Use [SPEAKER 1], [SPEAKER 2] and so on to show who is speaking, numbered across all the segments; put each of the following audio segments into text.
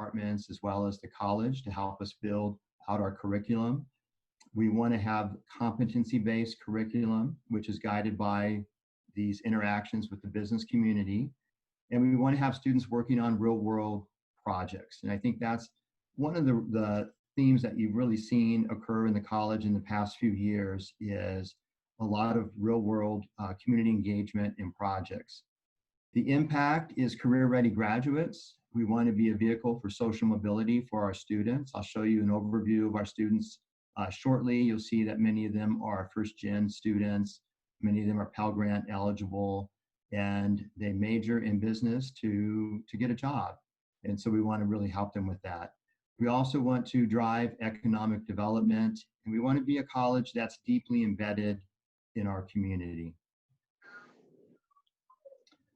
[SPEAKER 1] departments as well as the college to help us build out our curriculum. We want to have competency-based curriculum, which is guided by these interactions with the business community. And we want to have students working on real-world projects. And I think that's one of the themes that you've really seen occur in the college in the past few years is a lot of real-world community engagement in projects. The impact is career-ready graduates. We want to be a vehicle for social mobility for our students. I'll show you an overview of our students shortly. You'll see that many of them are first-gen students. Many of them are Pell Grant eligible, and they major in business to get a job. And so we want to really help them with that. We also want to drive economic development, and we want to be a college that's deeply embedded in our community.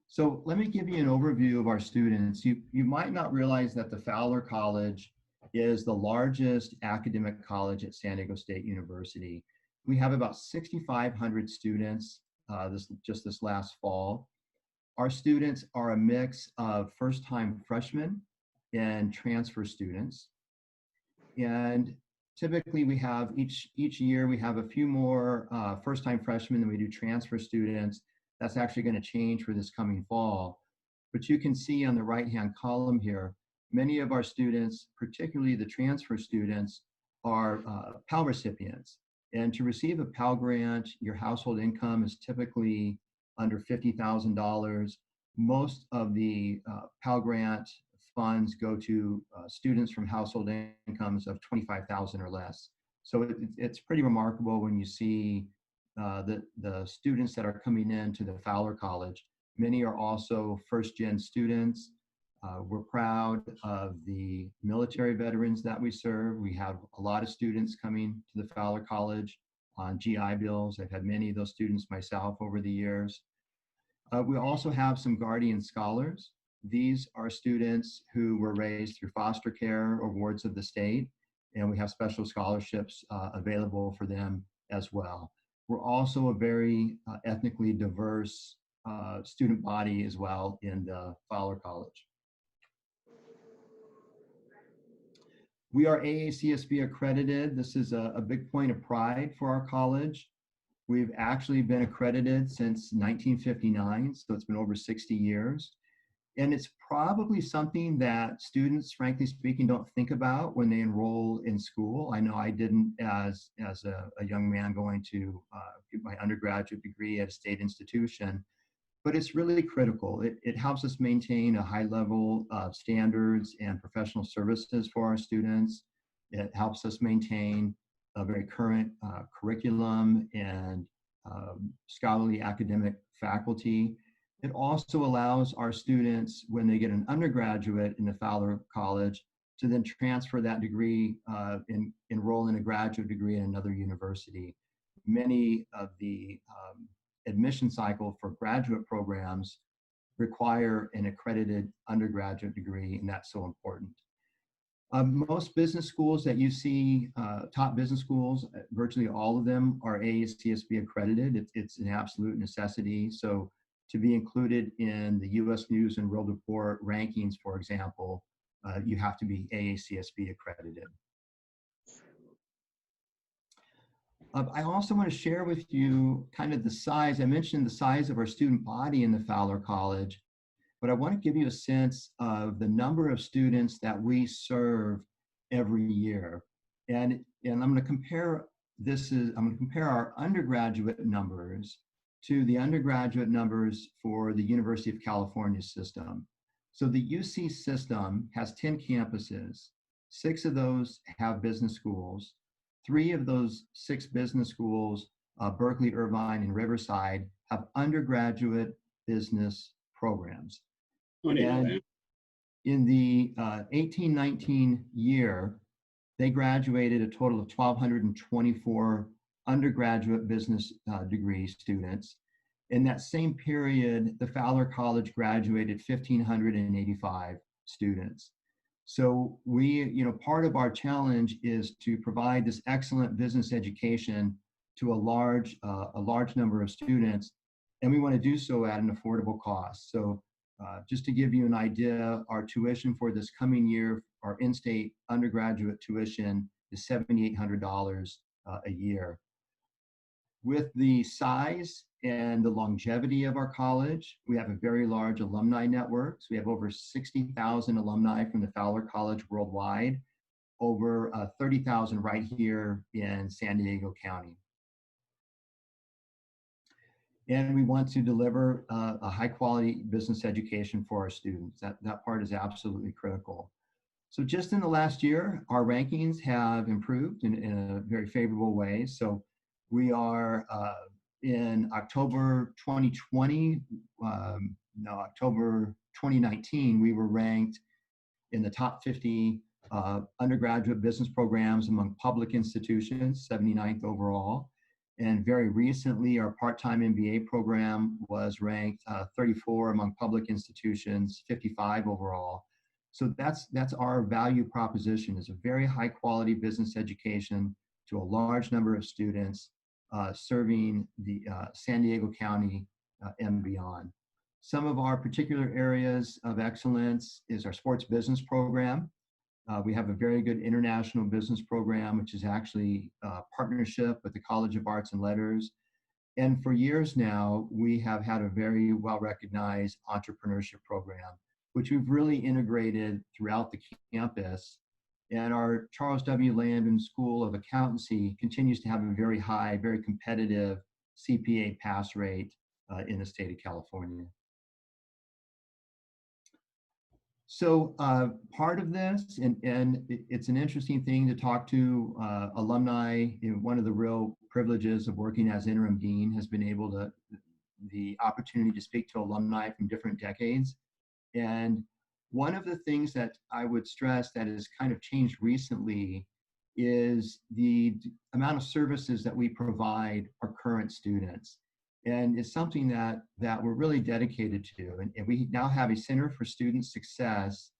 [SPEAKER 1] So let me give you an overview of our students. You might not realize that the Fowler College is the largest academic college at San Diego State University. We have about 6,500 students just this last fall. Our students are a mix of first-time freshmen and transfer students. And typically we have each year we have a few more first-time freshmen than we do transfer students. That's actually going to change for this coming fall. But you can see on the right-hand column here, many of our students, particularly the transfer students, are Pell recipients. And to receive a Pell Grant, your household income is typically under $50,000. Most of the Pell Grant funds go to students from household incomes of $25,000 or less. So it's pretty remarkable when you see the students that are coming into the Fowler College. Many are also first-gen students. We're proud of the military veterans that we serve. We have a lot of students coming to the Fowler College on GI Bills. I've had many of those students myself over the years. We also have some guardian scholars. These are students who were raised through foster care or wards of the state, and we have special scholarships available for them as well. We're also a very ethnically diverse student body as well in the Fowler College. We are AACSB accredited. This is a big point of pride for our college. We've actually been accredited since 1959, so it's been over 60 years. And it's probably something that students, frankly speaking, don't think about when they enroll in school. I know I didn't as a young man going to get my undergraduate degree at a state institution, but it's really critical. It helps us maintain a high level of standards and professional services for our students. It helps us maintain a very current curriculum and scholarly academic faculty. It also allows our students, when they get an undergraduate in the Fowler College, to then transfer that degree and enroll in a graduate degree in another university. Many of the admission cycle for graduate programs require an accredited undergraduate degree, and that's so important. Most business schools that you see, top business schools, virtually all of them are AACSB accredited. It's an absolute necessity. So to be included in the US News and World Report rankings, for example, you have to be AACSB accredited. I also want to share with you kind of the size. I mentioned the size of our student body in the Fowler College, but I want to give you a sense of the number of students that we serve every year. And I'm going to compare our undergraduate numbers to the undergraduate numbers for the University of California system. So the UC system has 10 campuses. 6 of those have business schools. 3 of those 6 business schools, Berkeley, Irvine, and Riverside, have undergraduate business programs. And in the 18-19 year, they graduated a total of 1,224 undergraduate business degree students. In that same period, the Fowler College graduated 1,585 students. So part of our challenge is to provide this excellent business education to a large number of students, and we want to do so at an affordable cost. So just to give you an idea, our tuition for this coming year our in-state undergraduate tuition is $7,800 a year. With the size and the longevity of our college, we have a very large alumni network. So we have over 60,000 alumni from the Fowler College worldwide, over 30,000 right here in San Diego County. And we want to deliver a high quality business education for our students. That part is absolutely critical. So just in the last year, our rankings have improved in a very favorable way. So we are in October 2020, October 2019, we were ranked in the top 50 undergraduate business programs among public institutions, 79th overall. And very recently, our part-time MBA program was ranked 34 among public institutions, 55 overall. So that's our value proposition, is a very high quality business education to a large number of students serving the San Diego County and beyond. Some of our particular areas of excellence is our sports business program. We have a very good international business program, which is actually a partnership with the College of Arts and Letters. And for years now, we have had a very well-recognized entrepreneurship program, which we've really integrated throughout the campus. And our Charles W. Landon School of Accountancy continues to have a very high, very competitive CPA pass rate in the state of California. So part of this, and it's an interesting thing to talk to alumni. One of the real privileges of working as interim dean has been able to, the opportunity to speak to alumni from different decades. And one of the things that I would stress that has kind of changed recently is the amount of services that we provide our current students. And it's something that we're really dedicated to. And we now have a Center for Student Success.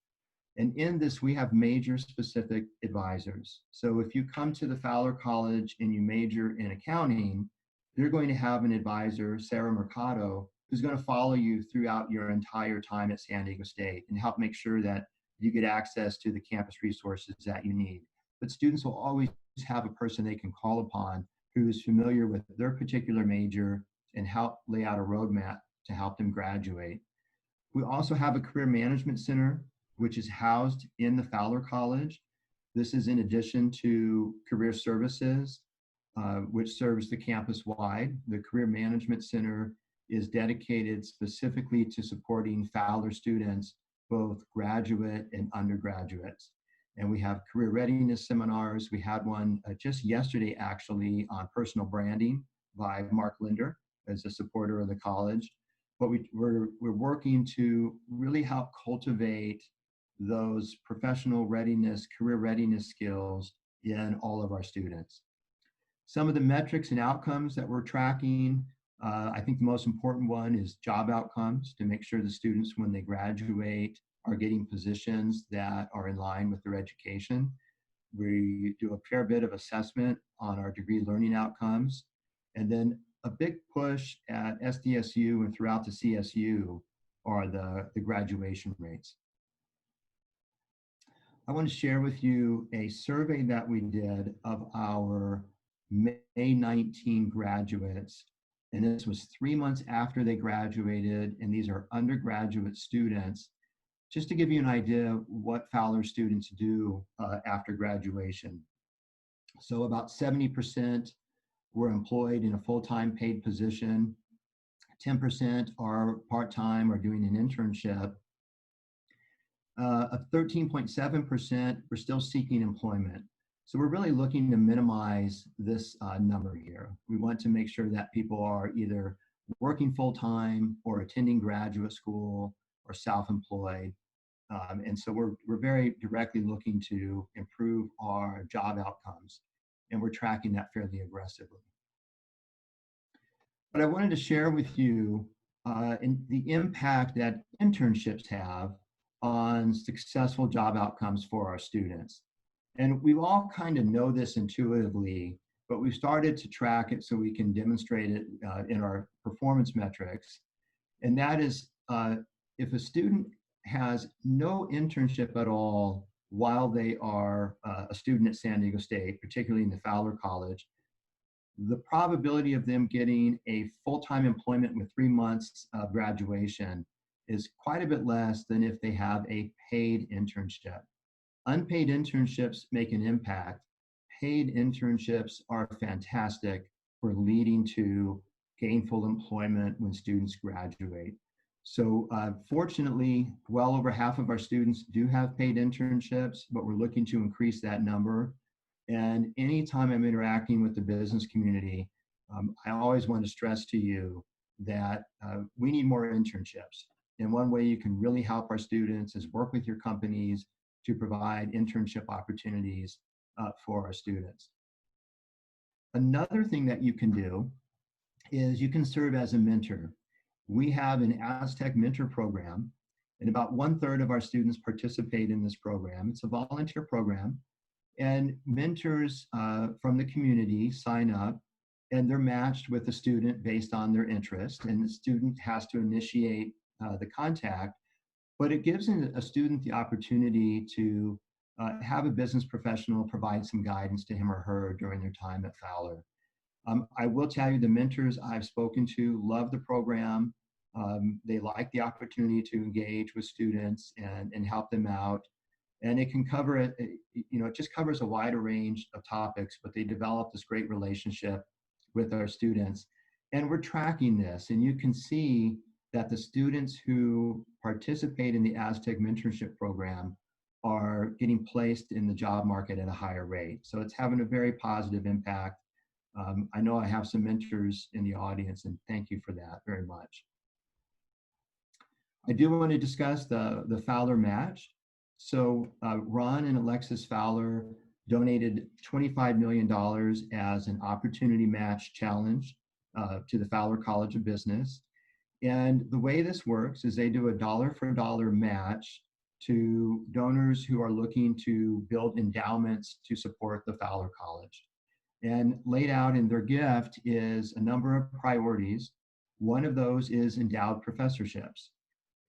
[SPEAKER 1] And in this, we have major specific advisors. So if you come to the Fowler College and you major in accounting, you're going to have an advisor, Sarah Mercado, who's going to follow you throughout your entire time at San Diego State and help make sure that you get access to the campus resources that you need. But students will always have a person they can call upon who is familiar with their particular major and help lay out a roadmap to help them graduate. We also have a career management center, which is housed in the Fowler College. This is in addition to career services, which serves the campus wide. The career management center is dedicated specifically to supporting Fowler students, both graduate and undergraduates. And we have career readiness seminars. We had one just yesterday, actually, on personal branding by Mark Linder, as a supporter of the college. But we're working to really help cultivate those professional readiness, career readiness skills in all of our students. Some of the metrics and outcomes that we're tracking, I think the most important one is job outcomes, to make sure the students, when they graduate, are getting positions that are in line with their education. We do a fair bit of assessment on our degree learning outcomes. And then a big push at SDSU and throughout the CSU are the graduation rates. I want to share with you a survey that we did of our May 19 graduates. And this was 3 months after they graduated, and these are undergraduate students, just to give you an idea of what Fowler students do after graduation. So about 70% were employed in a full-time paid position. 10% are part-time or doing an internship. 13.7% were still seeking employment. So we're really looking to minimize this number here. We want to make sure that people are either working full-time or attending graduate school or self-employed. And so we're very directly looking to improve our job outcomes, and we're tracking that fairly aggressively. But I wanted to share with you the impact that internships have on successful job outcomes for our students. And we all kind of know this intuitively, but we've started to track it so we can demonstrate it in our performance metrics. And that is, if a student has no internship at all while they are a student at San Diego State, particularly in the Fowler College, the probability of them getting a full-time employment with 3 months of graduation is quite a bit less than if they have a paid internship. Unpaid internships make an impact. Paid internships are fantastic for leading to gainful employment when students graduate. So fortunately, well over half of our students do have paid internships, but we're looking to increase that number. And anytime I'm interacting with the business community, I always want to stress to you that we need more internships. And one way you can really help our students is work with your companies to provide internship opportunities for our students. Another thing that you can do is you can serve as a mentor. We have an Aztec mentor program, and about 1/3 of our students participate in this program. It's a volunteer program, and mentors from the community sign up, and they're matched with a student based on their interest, and the student has to initiate the contact, but it gives a student the opportunity to have a business professional provide some guidance to him or her during their time at Fowler. I will tell you, the mentors I've spoken to love the program. They like the opportunity to engage with students and help them out. And it can cover it, it just covers a wider range of topics, but they develop this great relationship with our students. And we're tracking this, and you can see that the students who participate in the Aztec mentorship program are getting placed in the job market at a higher rate. So it's having a very positive impact. I know I have some mentors in the audience, and thank you for that very much. I do want to discuss the Fowler match. So Ron and Alexis Fowler donated $25 million as an opportunity match challenge to the Fowler College of Business. And the way this works is they do a dollar-for-dollar match to donors who are looking to build endowments to support the Fowler College. And laid out in their gift is a number of priorities. One of those is endowed professorships.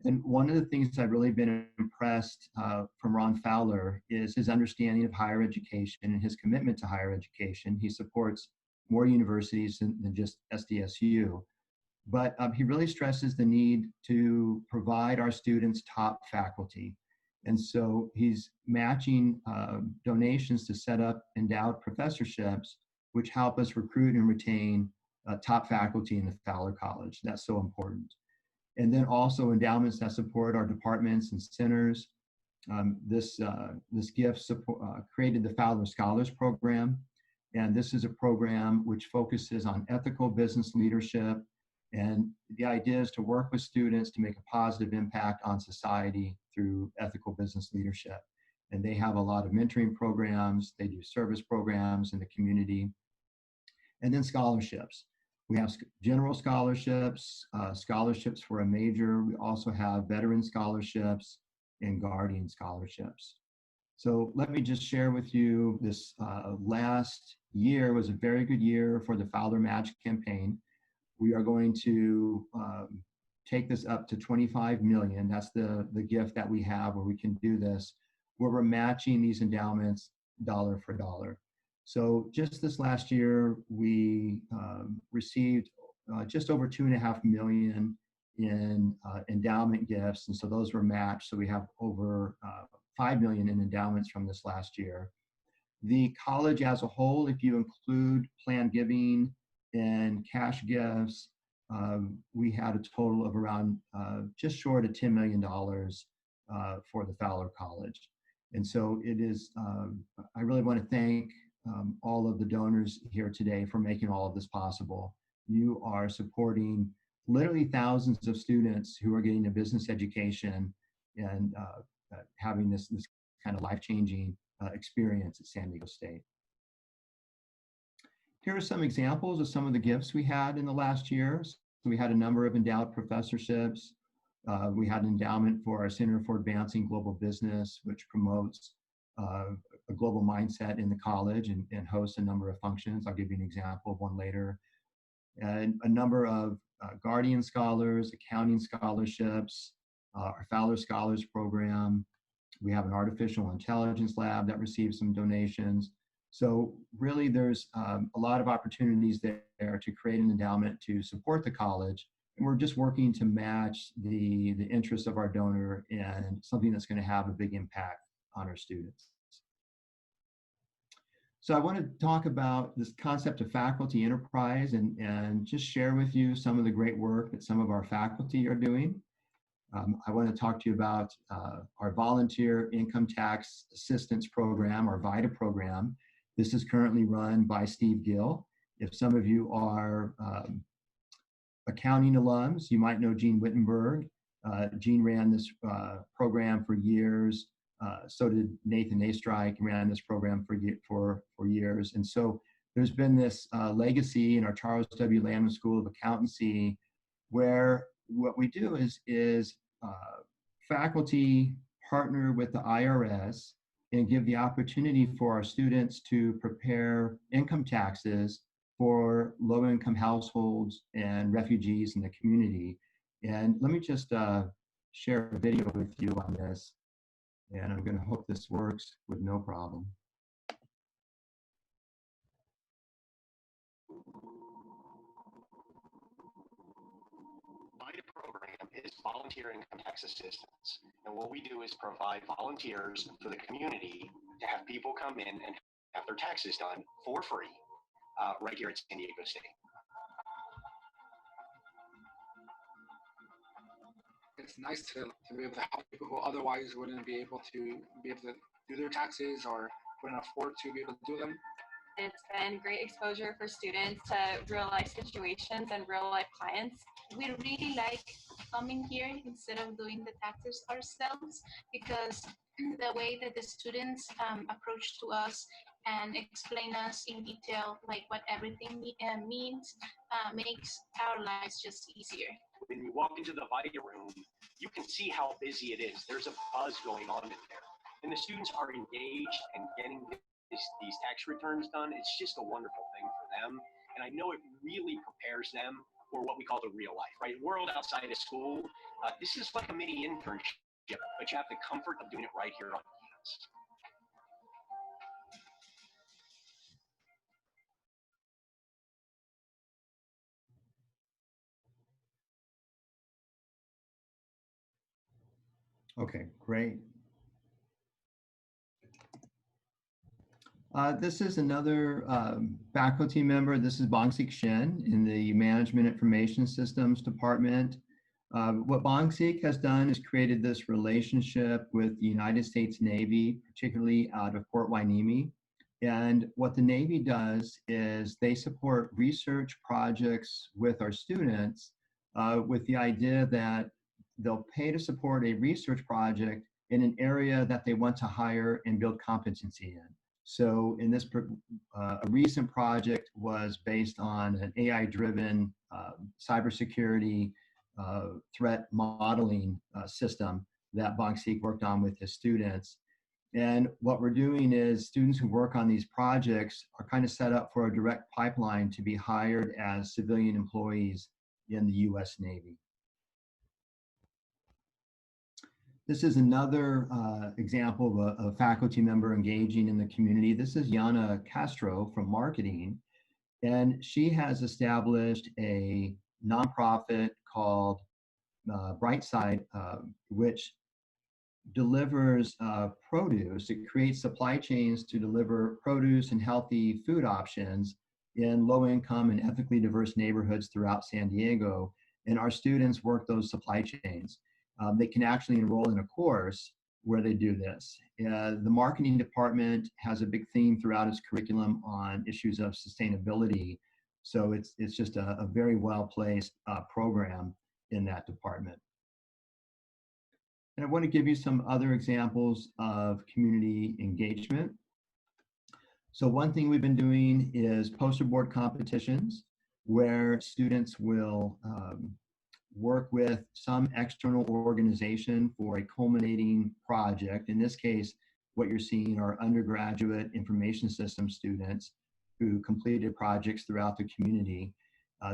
[SPEAKER 1] And one of the things I've really been impressed from Ron Fowler is his understanding of higher education and his commitment to higher education. He supports more universities than just SDSU. But he really stresses the need to provide our students top faculty. And so he's matching donations to set up endowed professorships, which help us recruit and retain top faculty in the Fowler College. That's so important. And then also endowments that support our departments and centers. This gift created the Fowler Scholars Program. And this is a program which focuses on ethical business leadership. And the idea is to work with students to make a positive impact on society through ethical business leadership. And they have a lot of mentoring programs. They do service programs in the community. And then scholarships. We have general scholarships, scholarships for a major. We also have veteran scholarships and guardian scholarships. So let me just share with you this last year was a very good year for the Fowler Match campaign. We are going to take this up to 25 million. That's the gift that we have where we can do this, where we're matching these endowments dollar for dollar. So just this last year, we received just over 2.5 million in endowment gifts. And so those were matched. So we have over 5 million in endowments from this last year. The college as a whole, if you include planned giving and cash gifts, we had a total of around just short of $10 million for the Fowler College. And so it is, I really want to thank all of the donors here today for making all of this possible. You are supporting literally thousands of students who are getting a business education and having this kind of life-changing experience at San Diego State. Here are some examples of some of the gifts we had in the last year. So we had a number of endowed professorships. We had an endowment for our Center for Advancing Global Business, which promotes a global mindset in the college and hosts a number of functions. I'll give you an example of one later. And a number of Guardian Scholars, accounting scholarships, our Fowler Scholars Program, We have an artificial intelligence lab that receives some donations. So really there's a lot of opportunities there to create an endowment to support the college. And we're just working to match the interests of our donor and something that's going to have a big impact on our students. So I want to talk about this concept of faculty enterprise and just share with you some of the great work that some of our faculty are doing. I want to talk to you about our Volunteer Income Tax Assistance Program, our VITA program. This is currently run by Steve Gill. If some of you are accounting alums, you might know Gene Wittenberg. Gene ran this program for years. So did Nathan Astrike, ran this program for years. And so there's been this legacy in our Charles W. Landman School of Accountancy, where what we do is faculty partner with the IRS and give the opportunity for our students to prepare income taxes for low-income households and refugees in the community. And let me just share a video with you on this. And I'm going to hope this works with no problem.
[SPEAKER 2] VITA program is volunteer income tax assistance. And what we do is provide volunteers for the community to have people come in and have their taxes done for free right here at San Diego State.
[SPEAKER 3] It's nice to be able to help people who otherwise wouldn't be able to do their taxes or wouldn't afford to be able to do them.
[SPEAKER 4] It's been great exposure for students to real life situations and real life clients. We really like coming here instead of doing the taxes ourselves, because the way that the students approach to us and explain us in detail like what everything means makes our lives just easier.
[SPEAKER 2] When you walk into the VITA room, you can see how busy it is. There's a buzz going on in there. And the students are engaged and getting these tax returns done. It's just a wonderful thing for them. And I know it really prepares them for what we call the real life, right? World outside of school. This is like a mini internship, but you have the comfort of doing it right here on campus.
[SPEAKER 1] Okay, great. This is another faculty member. This is Bongsik Shen in the Management Information Systems Department. What Bongsik has done is created this relationship with the United States Navy, particularly out of Fort Hueneme. And what the Navy does is they support research projects with our students with the idea that they'll pay to support a research project in an area that they want to hire and build competency in. So in this, a recent project was based on an AI-driven cybersecurity threat modeling system that Bongsik worked on with his students. And what we're doing is students who work on these projects are kind of set up for a direct pipeline to be hired as civilian employees in the US Navy. This is another example of a faculty member engaging in the community. This is Yana Castro from marketing, and she has established a nonprofit called Brightside, which delivers produce. It creates supply chains to deliver produce and healthy food options in low-income and ethically diverse neighborhoods throughout San Diego, and our students work those supply chains. They can actually enroll in a course where they do this. The marketing department has a big theme throughout its curriculum on issues of sustainability. So it's just a very well-placed program in that department. And I want to give you some other examples of community engagement. So one thing we've been doing is poster board competitions where students will work with some external organization for a culminating project. In this case, what you're seeing are undergraduate information systems students who completed projects throughout the community.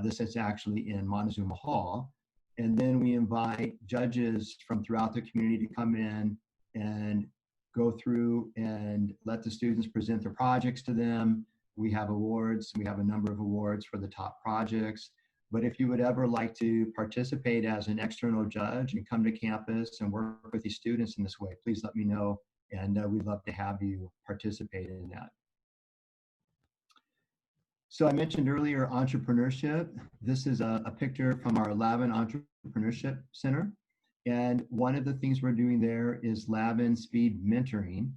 [SPEAKER 1] This is actually in Montezuma Hall. And then we invite judges from throughout the community to come in and go through and let the students present their projects to them. We have awards. We have a number of awards for the top projects. But if you would ever like to participate as an external judge and come to campus and work with these students in this way, please let me know. And we'd love to have you participate in that. So I mentioned earlier entrepreneurship. This is a picture from our Lavin Entrepreneurship Center. And one of the things we're doing there is Lavin speed mentoring.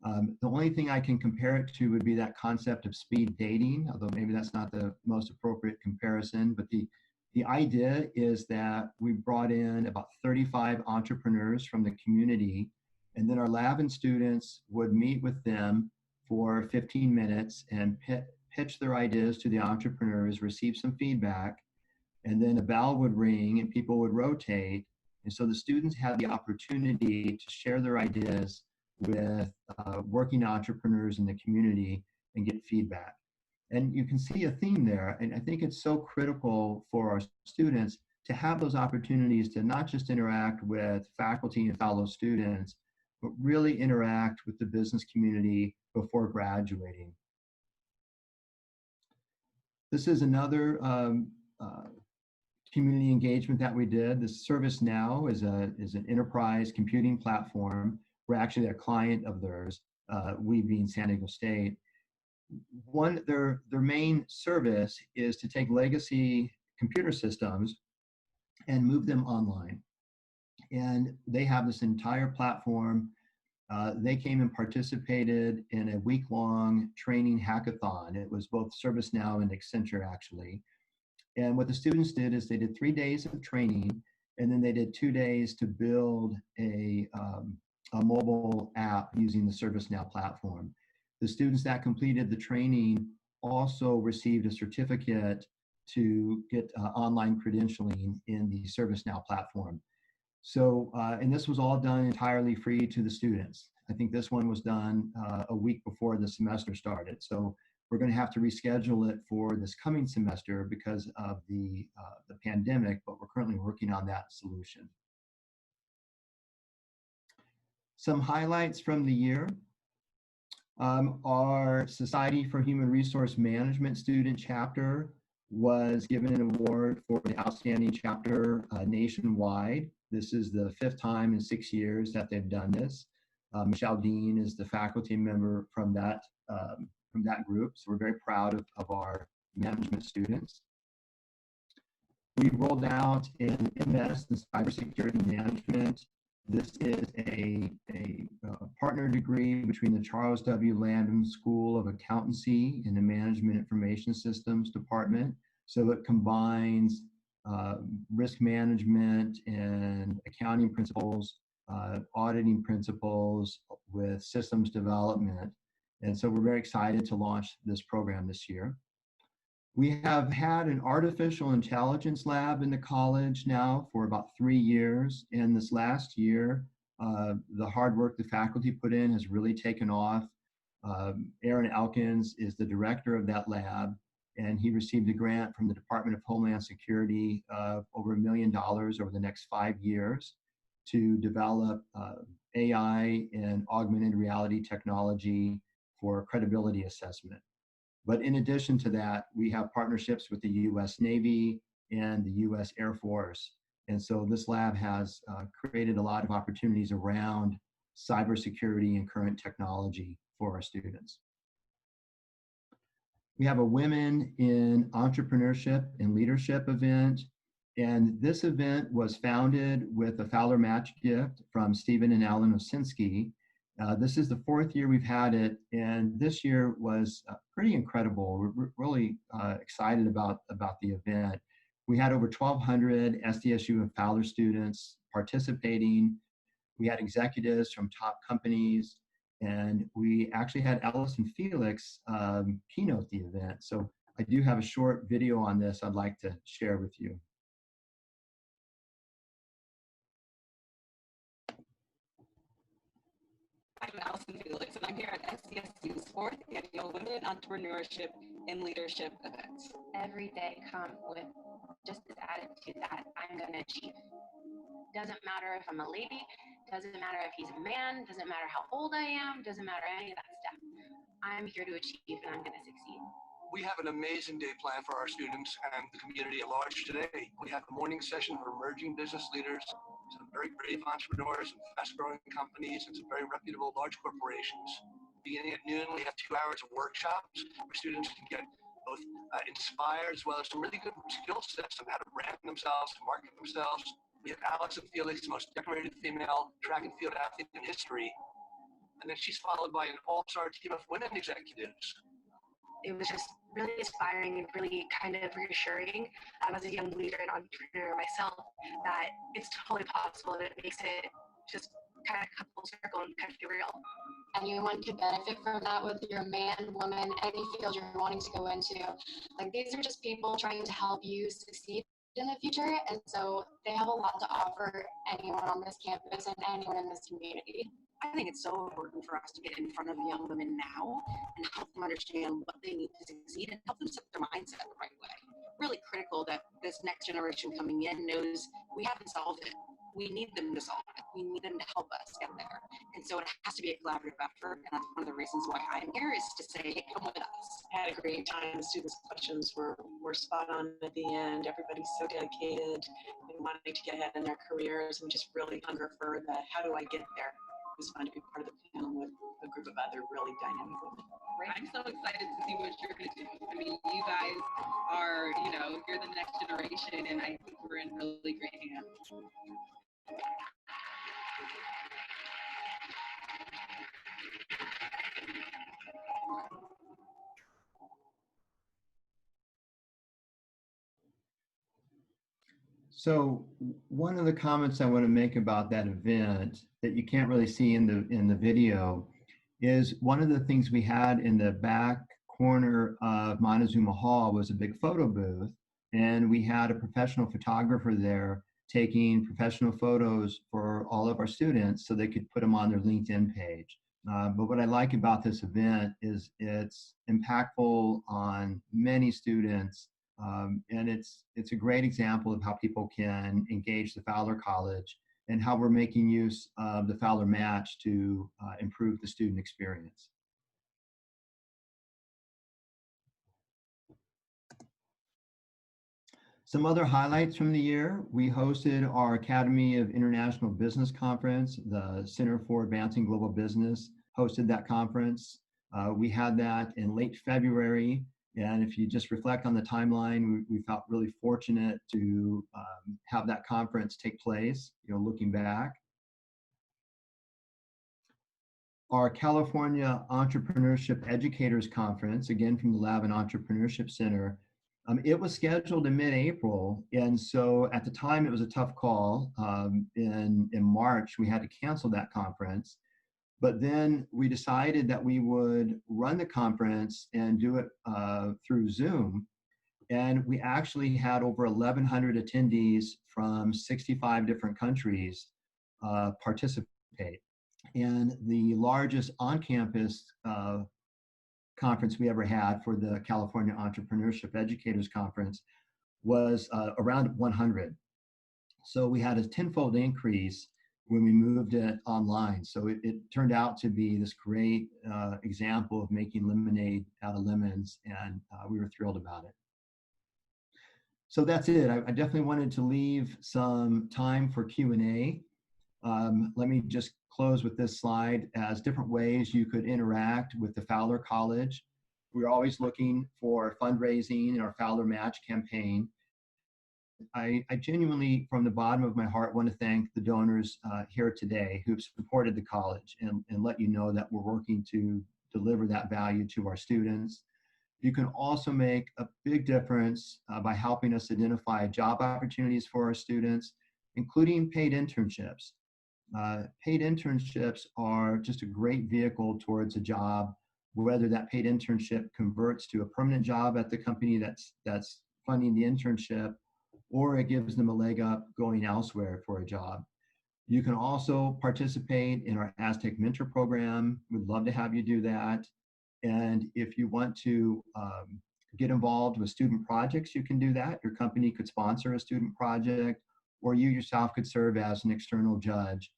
[SPEAKER 1] The only thing I can compare it to would be that concept of speed dating, although maybe that's not the most appropriate comparison. But the idea is that we brought in about 35 entrepreneurs from the community, and then our Lavin students would meet with them for 15 minutes and pitch their ideas to the entrepreneurs, receive some feedback, and then a bell would ring and people would rotate. And so the students had the opportunity to share their ideas with working entrepreneurs in the community and get feedback. And you can see a theme there. And I think it's so critical for our students to have those opportunities to not just interact with faculty and fellow students, but really interact with the business community before graduating. This is another community engagement that we did. The ServiceNow is an enterprise computing platform. We're actually a client of theirs, we being San Diego State. Their main service is to take legacy computer systems and move them online. And they have this entire platform. They came and participated in a week-long training hackathon. It was both ServiceNow and Accenture, actually. And what the students did is they did 3 days of training, and then they did 2 days to build a mobile app using the ServiceNow platform. The students that completed the training also received a certificate to get online credentialing in the ServiceNow platform. So, and this was all done entirely free to the students. I think this one was done a week before the semester started. So we're going to have to reschedule it for this coming semester because of the pandemic, but we're currently working on that solution. Some highlights from the year. Our Society for Human Resource Management student chapter was given an award for the outstanding chapter nationwide. This is the 5th time in 6 years that they've done this. Michelle Dean is the faculty member from that group, so we're very proud of our management students. We rolled out an MS in cybersecurity management. This is a partner degree between the Charles W. Landon School of Accountancy and the Management Information Systems Department. So it combines risk management and accounting principles, auditing principles with systems development. And so we're very excited to launch this program this year. We have had an artificial intelligence lab in the college now for about 3 years. And this last year, the hard work the faculty put in has really taken off. Aaron Elkins is the director of that lab, and he received a grant from the Department of Homeland Security of over $1 million over the next 5 years to develop AI and augmented reality technology for credibility assessment. But in addition to that, we have partnerships with the US Navy and the US Air Force. And so this lab has created a lot of opportunities around cybersecurity and current technology for our students. We have a Women in Entrepreneurship and Leadership event. And this event was founded with a Fowler Match gift from Stephen and Alan Osinski. This is the 4th year we've had it, and this year was pretty incredible. We're really excited about the event. We had over 1,200 SDSU and Fowler students participating. We had executives from top companies, and we actually had Allison Felix keynote the event. So I do have a short video on this I'd like to share with you.
[SPEAKER 5] I'm Allison Felix, and I'm here at SDSU's 4th Annual Women in Entrepreneurship and Leadership event.
[SPEAKER 6] Every day come with just this attitude that I'm going to achieve. Doesn't matter if I'm a lady, Doesn't matter if he's a man, doesn't matter how old I am, doesn't matter any of that stuff. I'm here to achieve and I'm going to succeed.
[SPEAKER 7] We have an amazing day planned for our students and the community at large today. We have a morning session for emerging business leaders, some very brave entrepreneurs and fast-growing companies, and some very reputable large corporations. Beginning at noon, we have 2 hours of workshops where students can get both inspired as well as some really good skill sets on how to brand themselves, market themselves. We have Alex and Felix, the most decorated female track and field athlete in history. And then she's followed by an all-star team of women executives.
[SPEAKER 8] It was just really inspiring and really kind of reassuring as a young leader and entrepreneur myself that it's totally possible, and it makes it just kind of come full circle and kind of feel real.
[SPEAKER 9] Anyone could benefit from that, whether you're a man, woman, any field you're wanting to go into. Like, these are just people trying to help you succeed in the future, and so they have a lot to offer anyone on this campus and anyone in this community.
[SPEAKER 5] I think it's so important for us to get in front of young women now and help them understand what they need to succeed and help them set their mindset the right way. Really critical that this next generation coming in knows we haven't solved it. We need them to solve it. We need them to help us get there. And so it has to be a collaborative effort. And that's one of the reasons why I'm here, is to say, come with us.
[SPEAKER 10] I had a great time. The students' questions were spot on at the end. Everybody's so dedicated and wanting to get ahead in their careers and just really hunger for the how do I get there. It was fun to be part of the panel with a group of other really dynamic women.
[SPEAKER 5] I'm so excited to see what you're going to do. I mean, you guys are, you're the next generation, and I think we're in really great hands.
[SPEAKER 1] So one of the comments I want to make about that event that you can't really see in the video is one of the things we had in the back corner of Montezuma Hall was a big photo booth, and we had a professional photographer there taking professional photos for all of our students so they could put them on their LinkedIn page. But what I like about this event is it's impactful on many students. And it's a great example of how people can engage the Fowler College and how we're making use of the Fowler Match to improve the student experience. Some other highlights from the year: we hosted our Academy of International Business Conference. The Center for Advancing Global Business hosted that conference. We had that in late February. And if you just reflect on the timeline, we felt really fortunate to have that conference take place, looking back. Our California Entrepreneurship Educators Conference, again from the Lab and Entrepreneurship Center, it was scheduled in mid-April. And so at the time, it was a tough call. In March, we had to cancel that conference. But then we decided that we would run the conference and do it through Zoom. And we actually had over 1,100 attendees from 65 different countries participate. And the largest on-campus conference we ever had for the California Entrepreneurship Educators Conference was around 100. So we had a tenfold increase when we moved it online. So it turned out to be this great example of making lemonade out of lemons, and we were thrilled about it. So that's it. I definitely wanted to leave some time for Q&A. Let me just close with this slide as different ways you could interact with the Fowler College. We're always looking for fundraising in our Fowler Match campaign. I genuinely, from the bottom of my heart, want to thank the donors here today who've supported the college and let you know that we're working to deliver that value to our students. You can also make a big difference by helping us identify job opportunities for our students, including paid internships. Paid internships are just a great vehicle towards a job, whether that paid internship converts to a permanent job at the company that's funding the internship, or it gives them a leg up going elsewhere for a job. You can also participate in our Aztec Mentor Program. We'd love to have you do that. And if you want to get involved with student projects, you can do that. Your company could sponsor a student project, or you yourself could serve as an external judge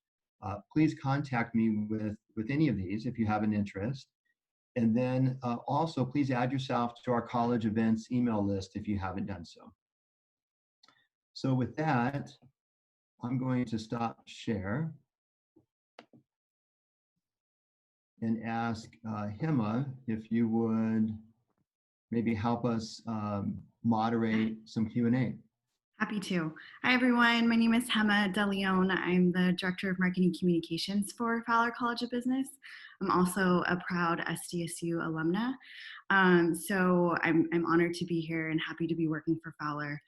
[SPEAKER 1] please contact me with any of these if you have an interest. And then also please add yourself to our college events email list if you haven't done so. So with that, I'm going to stop share and ask Hema if you would maybe help us moderate some Q&A.
[SPEAKER 11] Happy to. Hi, everyone. My name is Hema De Leon. I'm the Director of Marketing Communications for Fowler College of Business. I'm also a proud SDSU alumna. So I'm honored to be here and happy to be working for Fowler.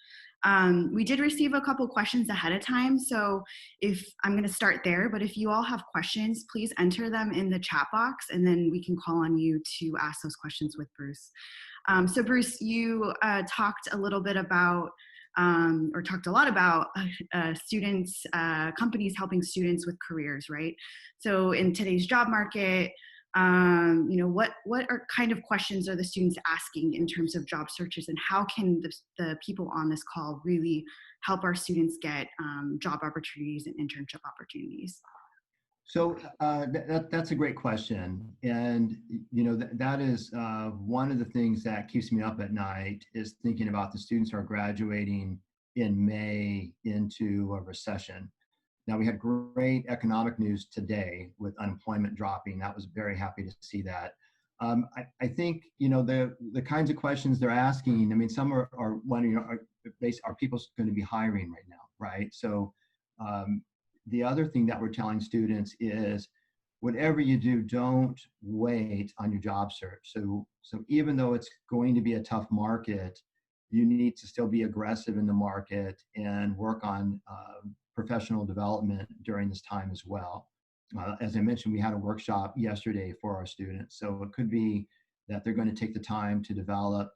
[SPEAKER 11] We did receive a couple questions ahead of time, so if I'm going to start there, but if you all have questions, please enter them in the chat box and then we can call on you to ask those questions with Bruce. So Bruce, you talked a little bit about or talked a lot about students, companies helping students with careers, right? So in today's job market, what are kind of questions are the students asking in terms of job searches, and how can the people on this call really help our students get job opportunities and internship opportunities?
[SPEAKER 1] So that's a great question. And, that is one of the things that keeps me up at night is thinking about the students who are graduating in May into a recession. Now, we had great economic news today with unemployment dropping. That was very happy to see that. I think, the kinds of questions they're asking, I mean, some are wondering, are people going to be hiring right now, right? So, the other thing that we're telling students is whatever you do, don't wait on your job search. So even though it's going to be a tough market, you need to still be aggressive in the market and work on professional development during this time as well. As I mentioned, we had a workshop yesterday for our students. So it could be that they're going to take the time to develop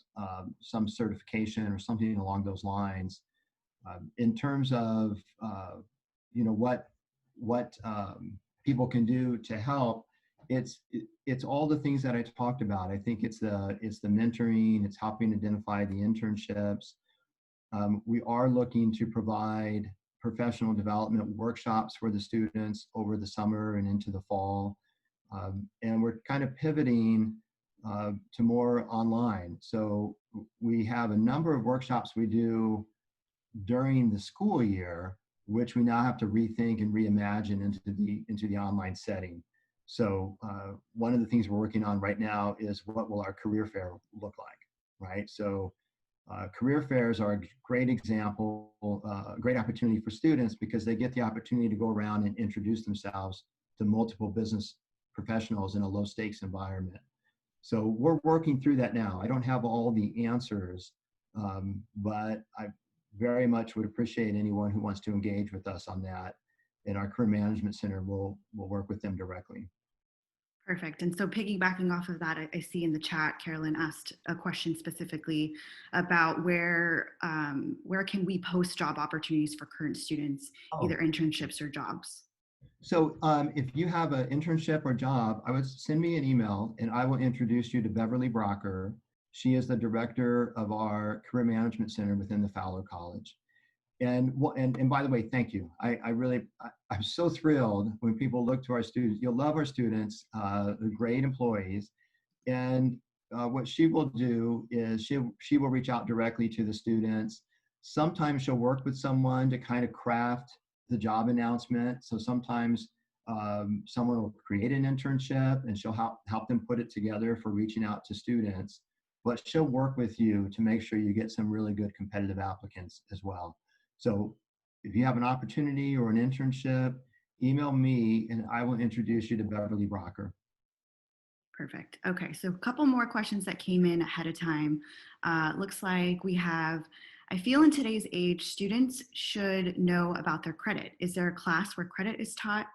[SPEAKER 1] some certification or something along those lines. In terms of what people can do to help, it's all the things that I talked about. I think it's the mentoring, it's helping identify the internships. We are looking to provide professional development workshops for the students over the summer and into the fall, and we're kind of pivoting to more online. So we have a number of workshops we do during the school year, which we now have to rethink and reimagine into the online setting. So one of the things we're working on right now is what will our career fair look like, right? So career fairs are a great example, a great opportunity for students because they get the opportunity to go around and introduce themselves to multiple business professionals in a low stakes environment. So we're working through that now. I don't have all the answers, but I very much would appreciate anyone who wants to engage with us on that. And our Career Management Center will work with them directly.
[SPEAKER 11] Perfect. And so piggybacking off of that, I see in the chat, Carolyn asked a question specifically about where can we post job opportunities for current students, either internships or jobs?
[SPEAKER 1] So if you have an internship or job, I would send me an email and I will introduce you to Beverly Brocker. She is the director of our Career Management Center within the Fowler College. And by the way, thank you. I'm so thrilled when people look to our students. You'll love our students, they're great employees. And what she will do is she will reach out directly to the students. Sometimes she'll work with someone to kind of craft the job announcement. So sometimes someone will create an internship and she'll help them put it together for reaching out to students. But she'll work with you to make sure you get some really good competitive applicants as well. So if you have an opportunity or an internship, email me and I will introduce you to Beverly Brocker.
[SPEAKER 11] Perfect. Okay, so a couple more questions that came in ahead of time. Looks like we have, I feel in today's age, students should know about their credit. Is there a class where credit is taught?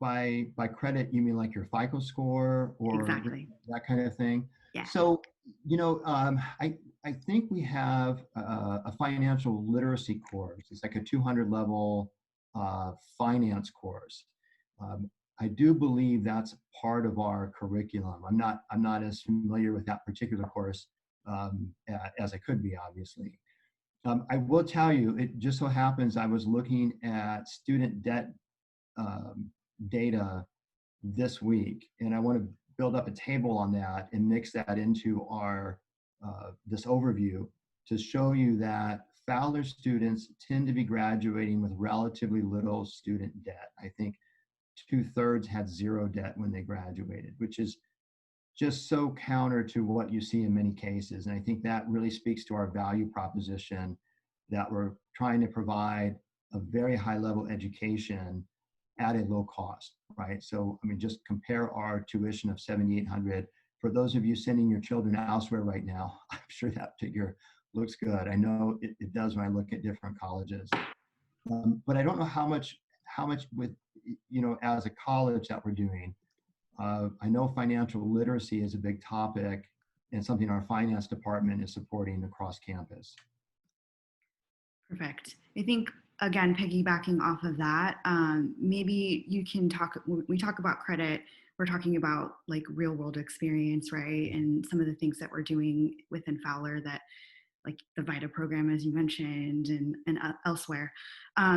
[SPEAKER 1] By credit, you mean like your FICO score or
[SPEAKER 11] exactly
[SPEAKER 1] that kind of thing?
[SPEAKER 11] Yeah.
[SPEAKER 1] So, I think we have a financial literacy course. It's like a 200 level finance course. I do believe that's part of our curriculum. I'm not as familiar with that particular course as I could be, obviously. I will tell you, it just so happens I was looking at student debt data this week, and I want to build up a table on that and mix that into our this overview to show you that Fowler students tend to be graduating with relatively little student debt. I think 2/3 had zero debt when they graduated, which is just so counter to what you see in many cases. And I think that really speaks to our value proposition that we're trying to provide a very high level education at a low cost, right? So, I mean, just compare our tuition of $7,800. For those of you sending your children elsewhere right now, I'm sure that figure looks good. I know it does when I look at different colleges. But I don't know how much with, as a college that we're doing. I know financial literacy is a big topic and something our finance department is supporting across campus.
[SPEAKER 11] Perfect. I think, again, piggybacking off of that, maybe you can talk, when we talk about credit, we're talking about like real world experience, right? And some of the things that we're doing within Fowler that, like the VITA program, as you mentioned, and elsewhere.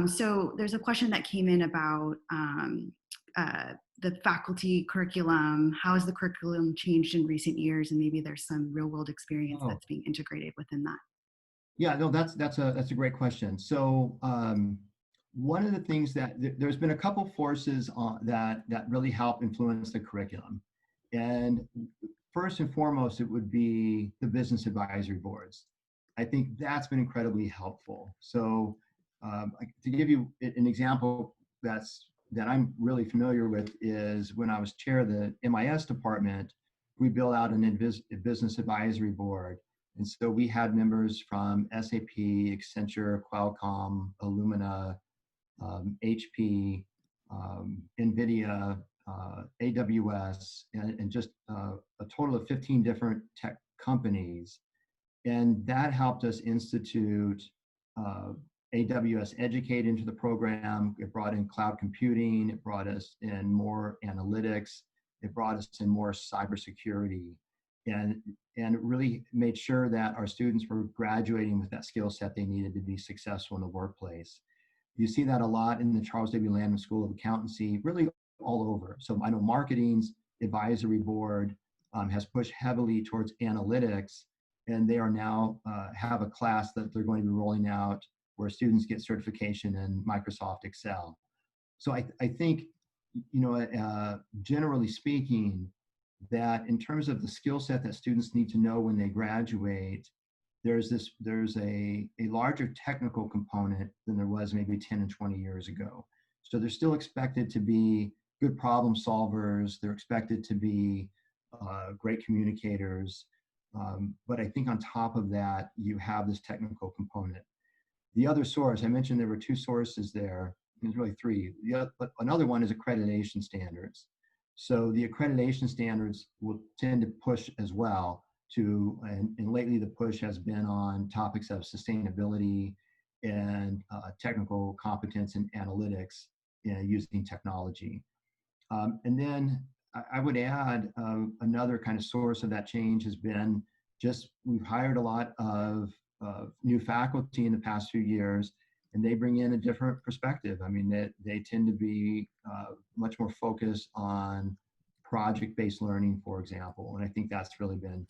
[SPEAKER 11] So there's a question that came in about the faculty curriculum. How has the curriculum changed in recent years? And maybe there's some real world experience that's being integrated within that.
[SPEAKER 1] Yeah, no, that's a great question. So one of the things that there's been a couple forces that really help influence the curriculum, and first and foremost, it would be the business advisory boards. I think that's been incredibly helpful. So to give you an example that I'm really familiar with is when I was chair of the MIS department, we built out a business advisory board. And so we had members from SAP, Accenture, Qualcomm, Illumina, HP, NVIDIA, AWS, and just a total of 15 different tech companies. And that helped us institute AWS Educate into the program. It brought in cloud computing. It brought us in more analytics. It brought us in more cybersecurity. And really made sure that our students were graduating with that skill set they needed to be successful in the workplace. You see that a lot in the Charles W. Landman School of Accountancy, really all over. So I know marketing's advisory board has pushed heavily towards analytics, and they are now have a class that they're going to be rolling out where students get certification in Microsoft Excel. So I think, generally speaking, that in terms of the skill set that students need to know when they graduate, there's a larger technical component than there was maybe 10 and 20 years ago. So they're still expected to be good problem solvers. They're expected to be great communicators. But I think on top of that, you have this technical component. The other source, I mentioned there were two sources there. There's really three. But another one is accreditation standards. So the accreditation standards will tend to push as well to, and lately the push has been on topics of sustainability and technical competence and analytics using technology. And then I would add another kind of source of that change has been just we've hired a lot of new faculty in the past few years, and they bring in a different perspective. I mean, they tend to be much more focused on project-based learning, for example, and I think that's really been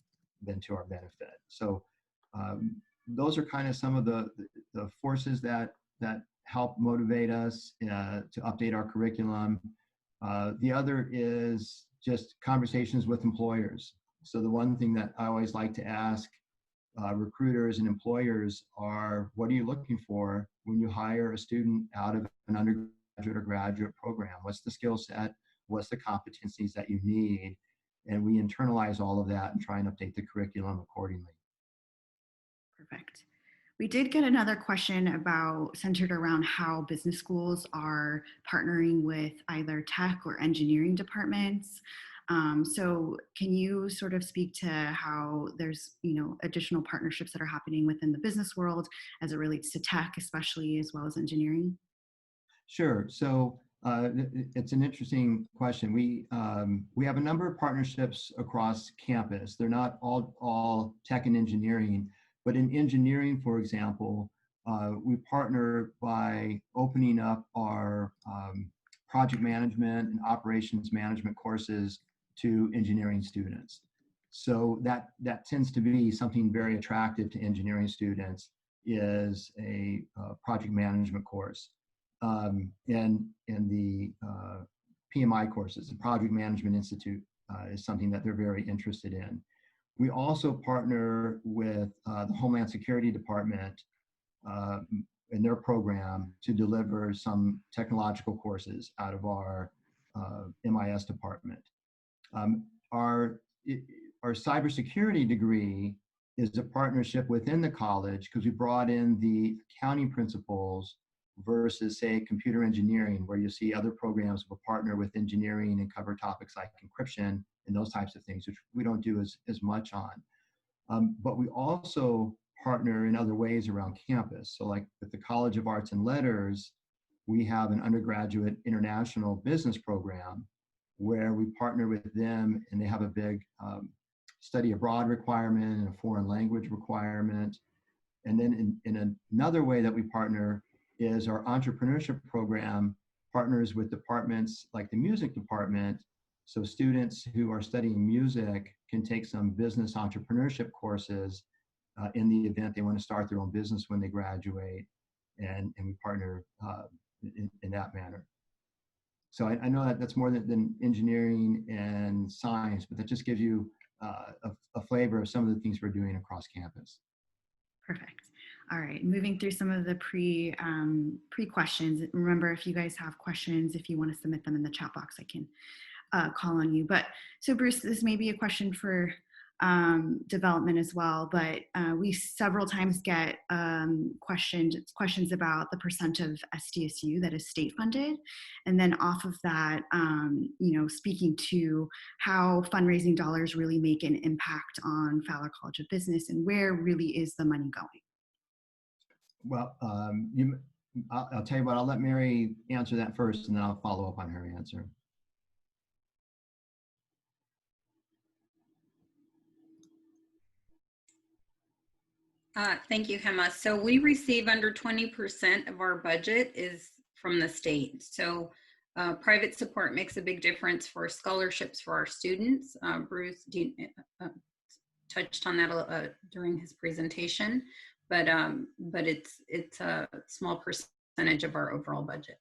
[SPEAKER 1] to our benefit. So those are kind of some of the forces that help motivate us to update our curriculum. The other is just conversations with employers. So the one thing that I always like to ask recruiters and employers are, what are you looking for when you hire a student out of an undergraduate or graduate program? What's the skill set? What's the competencies that you need? And we internalize all of that and try and update the curriculum accordingly.
[SPEAKER 11] Perfect. We did get another question centered around how business schools are partnering with either tech or engineering departments. So can you sort of speak to how there's, additional partnerships that are happening within the business world as it relates to tech, especially as well as engineering?
[SPEAKER 1] Sure. So it's an interesting question. We have a number of partnerships across campus. They're not all tech and engineering, But in engineering, for example, we partner by opening up our project management and operations management courses to engineering students. So that tends to be something very attractive to engineering students, is a project management course. And the PMI courses, the Project Management Institute, is something that they're very interested in. We also partner with the Homeland Security Department in their program to deliver some technological courses out of our MIS department. Our cybersecurity degree is a partnership within the college, because we brought in the accounting principles versus, say, computer engineering, where you see other programs will partner with engineering and cover topics like encryption and those types of things, which we don't do as much on. But we also partner in other ways around campus. So like with the College of Arts and Letters, we have an undergraduate international business program where we partner with them, and they have a big study abroad requirement and a foreign language requirement. And then in another way that we partner is our entrepreneurship program partners with departments like the music department. So students who are studying music can take some business entrepreneurship courses in the event they want to start their own business when they graduate, and we partner in that manner. So I know that that's more than engineering and science, but that just gives you a flavor of some of the things we're doing across campus.
[SPEAKER 11] Perfect. All right, moving through some of the pre-questions. Remember, if you guys have questions, if you want to submit them in the chat box, I can call on you. But so Bruce, this may be a question for development as well, but we several times get questions about the percent of SDSU that is state funded, and then off of that, speaking to how fundraising dollars really make an impact on Fowler College of Business, and where really is the money going?
[SPEAKER 1] Well, I'll tell you what, I'll let Mary answer that first, and then I'll follow up on her answer.
[SPEAKER 12] Thank you, Hema. So we receive under 20% of our budget is from the state. So private support makes a big difference for scholarships for our students. Bruce touched on that during his presentation, but it's a small percentage of our overall budget.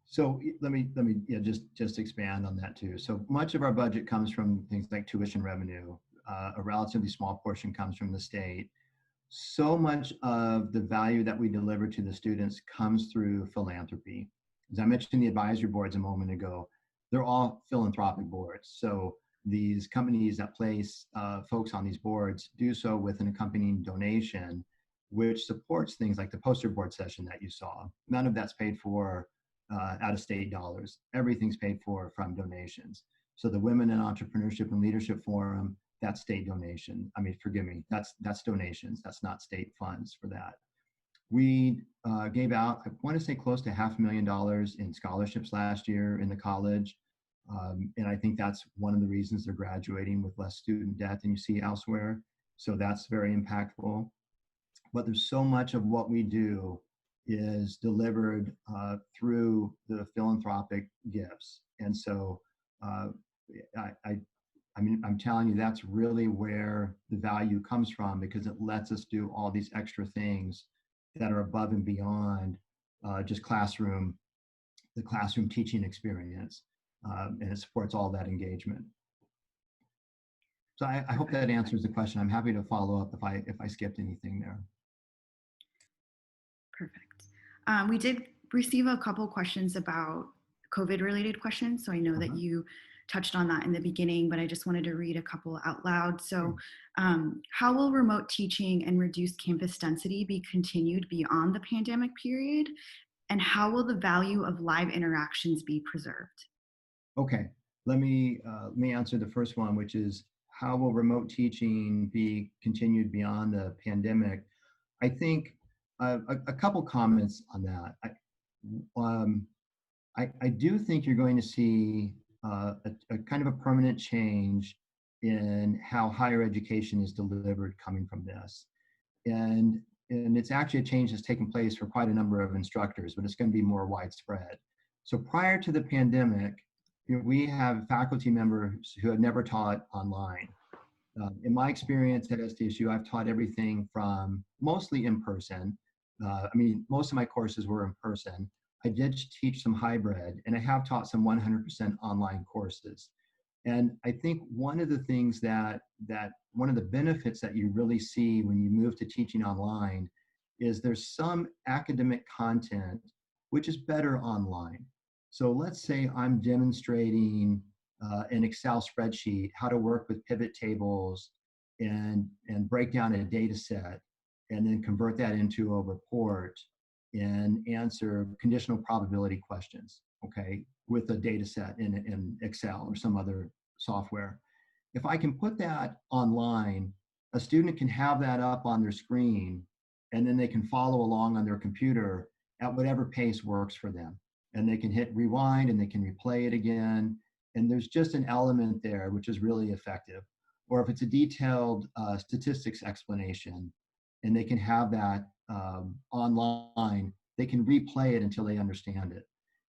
[SPEAKER 1] So let me just expand on that too. So much of our budget comes from things like tuition revenue. A relatively small portion comes from the state. So much of the value that we deliver to the students comes through philanthropy. As I mentioned the advisory boards a moment ago, they're all philanthropic boards. So these companies that place folks on these boards do so with an accompanying donation, which supports things like the poster board session that you saw. None of that's paid for out of state dollars. Everything's paid for from donations. So the Women in Entrepreneurship and Leadership Forum, that's state donation. I mean, forgive me, that's donations. That's not state funds for that. We gave out, I want to say, close to $500,000 in scholarships last year in the college. And I think that's one of the reasons they're graduating with less student debt than you see elsewhere. So that's very impactful. But there's so much of what we do is delivered through the philanthropic gifts. And so I mean, I'm telling you, that's really where the value comes from, because it lets us do all these extra things that are above and beyond just the classroom teaching experience, and it supports all that engagement. So I hope that answers the question. I'm happy to follow up if I skipped anything there.
[SPEAKER 11] Perfect. We did receive a couple questions about COVID-related questions, so I know that you touched on that in the beginning, but I just wanted to read a couple out loud. So how will remote teaching and reduced campus density be continued beyond the pandemic period? And how will the value of live interactions be preserved?
[SPEAKER 1] Okay, let me answer the first one, which is how will remote teaching be continued beyond the pandemic? I think a couple comments on that. I do think you're going to see a kind of a permanent change in how higher education is delivered coming from this. And it's actually a change that's taken place for quite a number of instructors, but it's going to be more widespread. So prior to the pandemic, we have faculty members who had never taught online. In my experience at SDSU, I've taught everything from mostly in person. Most of my courses were in person. I did teach some hybrid, and I have taught some 100% online courses. And I think one of the things that one of the benefits that you really see when you move to teaching online is there's some academic content which is better online. So let's say I'm demonstrating an Excel spreadsheet, how to work with pivot tables and break down a data set and then convert that into a report and answer conditional probability questions, okay, with a data set in Excel or some other software. If I can put that online, a student can have that up on their screen and then they can follow along on their computer at whatever pace works for them. And they can hit rewind and they can replay it again. And there's just an element there which is really effective. Or if it's a detailed statistics explanation and they can have that online, they can replay it until they understand it.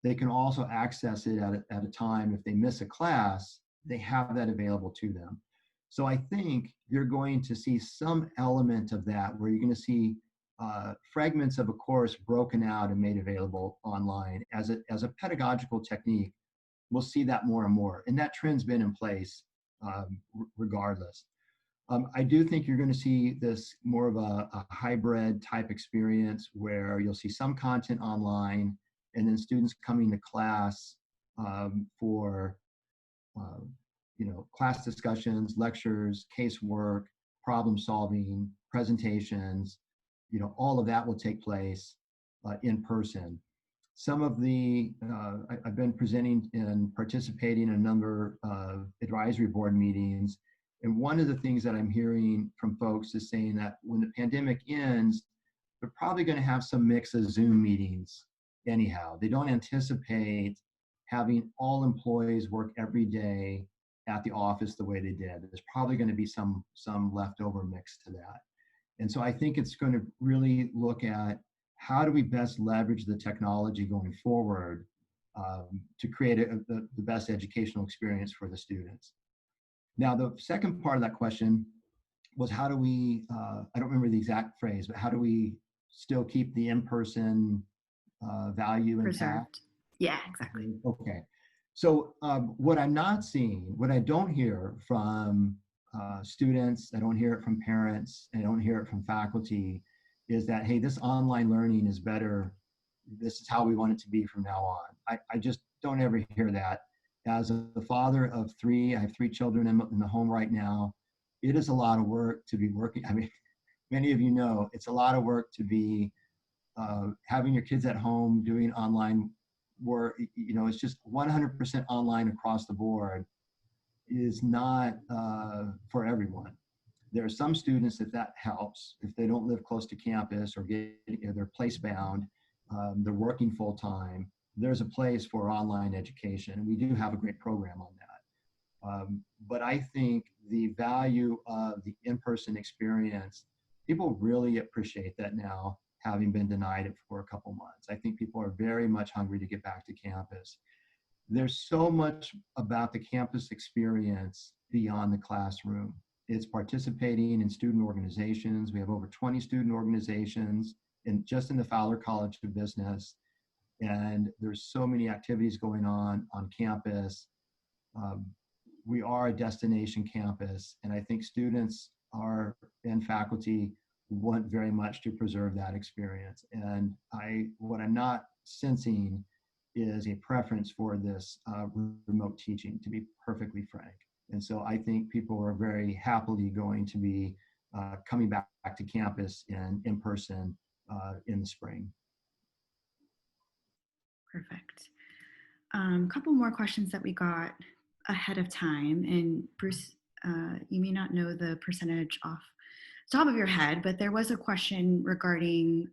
[SPEAKER 1] They can also access it at a time if they miss a class, they have that available to them. So I think you're going to see some element of that where you're going to see fragments of a course broken out and made available online as a pedagogical technique. We'll see that more and more, and that trend's been in place regardless. I do think you're going to see this more of a hybrid type experience where you'll see some content online and then students coming to class for class discussions, lectures, casework, problem solving, presentations. All of that will take place in person. Some of the, I've been presenting and participating in a number of advisory board meetings. And one of the things that I'm hearing from folks is saying that when the pandemic ends, they're probably going to have some mix of Zoom meetings anyhow. They don't anticipate having all employees work every day at the office the way they did. There's probably going to be some leftover mix to that. And so I think it's going to really look at how do we best leverage the technology going forward to create the best educational experience for the students. Now, the second part of that question was how do we, I don't remember the exact phrase, but how do we still keep the in-person value intact?
[SPEAKER 11] Preserved. Yeah, exactly.
[SPEAKER 1] Okay. So what I'm not seeing, what I don't hear from students, I don't hear it from parents, I don't hear it from faculty, is that, hey, this online learning is better. This is how we want it to be from now on. I just don't ever hear that. As the father of three, I have 3 children in the home right now. It is a lot of work to be working. I mean, many of you know, it's a lot of work to be having your kids at home doing online work. It's just 100% online across the board is not for everyone. There are some students that helps if they don't live close to campus or they're place bound, they're working full time. There's a place for online education, and we do have a great program on that. But I think the value of the in-person experience, people really appreciate that now, having been denied it for a couple months. I think people are very much hungry to get back to campus. There's so much about the campus experience beyond the classroom. It's participating in student organizations. We have over 20 student organizations just in the Fowler College of Business. And there's so many activities going on campus. We are a destination campus, and I think students and faculty want very much to preserve that experience. And what I'm not sensing is a preference for this remote teaching, to be perfectly frank. And so I think people are very happily going to be coming back to campus and in person in the spring.
[SPEAKER 11] Perfect. A couple more questions that we got ahead of time. And Bruce, you may not know the percentage off the top of your head, but there was a question regarding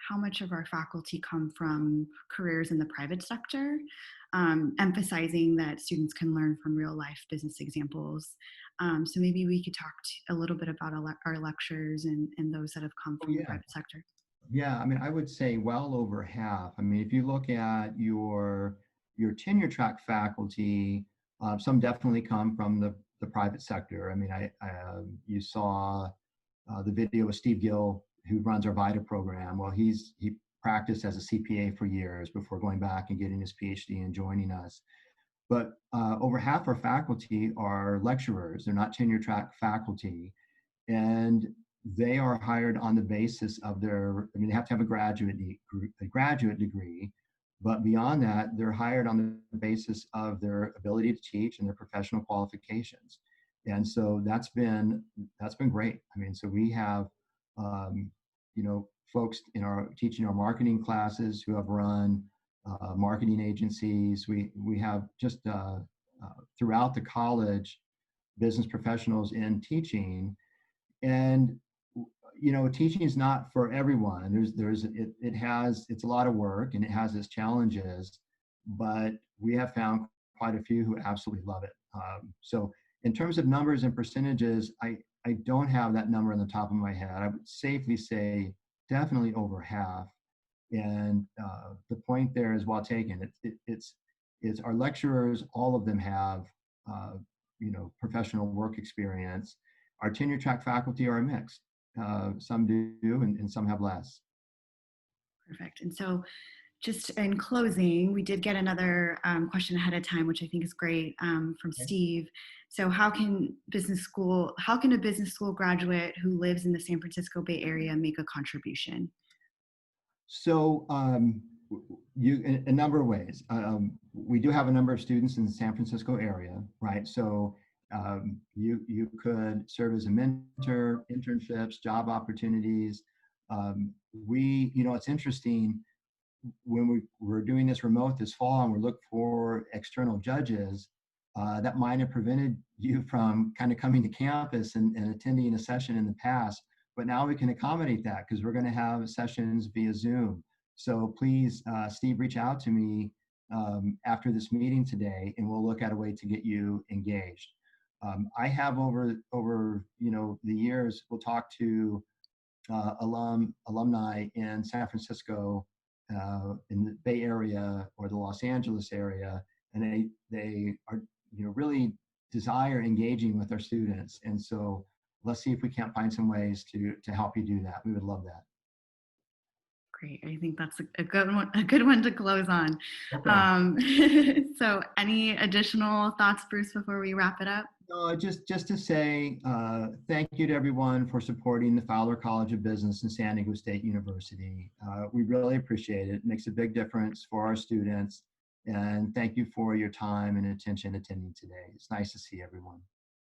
[SPEAKER 11] how much of our faculty come from careers in the private sector, emphasizing that students can learn from real life business examples. So maybe we could talk a little bit about our lecturers and those that have come
[SPEAKER 1] Oh,
[SPEAKER 11] from the
[SPEAKER 1] yeah.
[SPEAKER 11] private sector.
[SPEAKER 1] Yeah, I mean, I would say well over half. I mean, if you look at your tenure track faculty, some definitely come from the private sector. I mean, you saw the video of Steve Gill, who runs our VITA program. Well, he practiced as a CPA for years before going back and getting his PhD and joining us. But over half our faculty are lecturers. They're not tenure track faculty. And they are hired on the basis of I mean, they have to have a graduate degree, but beyond that, they're hired on the basis of their ability to teach and their professional qualifications. And so that's been great. I mean, so we have, folks teaching our marketing classes who have run marketing agencies. We have just throughout the college, business professionals in teaching. And teaching is not for everyone. It's a lot of work and it has its challenges, but we have found quite a few who absolutely love it. So in terms of numbers and percentages, I don't have that number on the top of my head. I would safely say definitely over half. And the point there is well taken. It's our lecturers, all of them have professional work experience. Our tenure track faculty are a mix. Some do and some have less.
[SPEAKER 11] Perfect. And so just in closing, we did get another question ahead of time, which I think is great, from Steve. So how can a business school graduate who lives in the San Francisco Bay Area make a contribution?
[SPEAKER 1] So in a number of ways. We do have a number of students in the San Francisco area, right? So you could serve as a mentor, internships, job opportunities. It's interesting, when we're doing this remote this fall and we're looking for external judges, that might have prevented you from kind of coming to campus and attending a session in the past. But now we can accommodate that because we're going to have sessions via Zoom. So please, Steve, reach out to me after this meeting today, and we'll look at a way to get you engaged. I have over the years, we'll talk to alumni in San Francisco, in the Bay Area or the Los Angeles area, and they are really desire engaging with our students. And so let's see if we can't find some ways to help you do that. We would love that.
[SPEAKER 11] Great. I think that's a good one to close on.
[SPEAKER 1] Okay.
[SPEAKER 11] So any additional thoughts, Bruce, before we wrap it up?
[SPEAKER 1] No, just to say thank you to everyone for supporting the Fowler College of Business and San Diego State University. We really appreciate it. It makes a big difference for our students. And thank you for your time and attention attending today. It's nice to see everyone.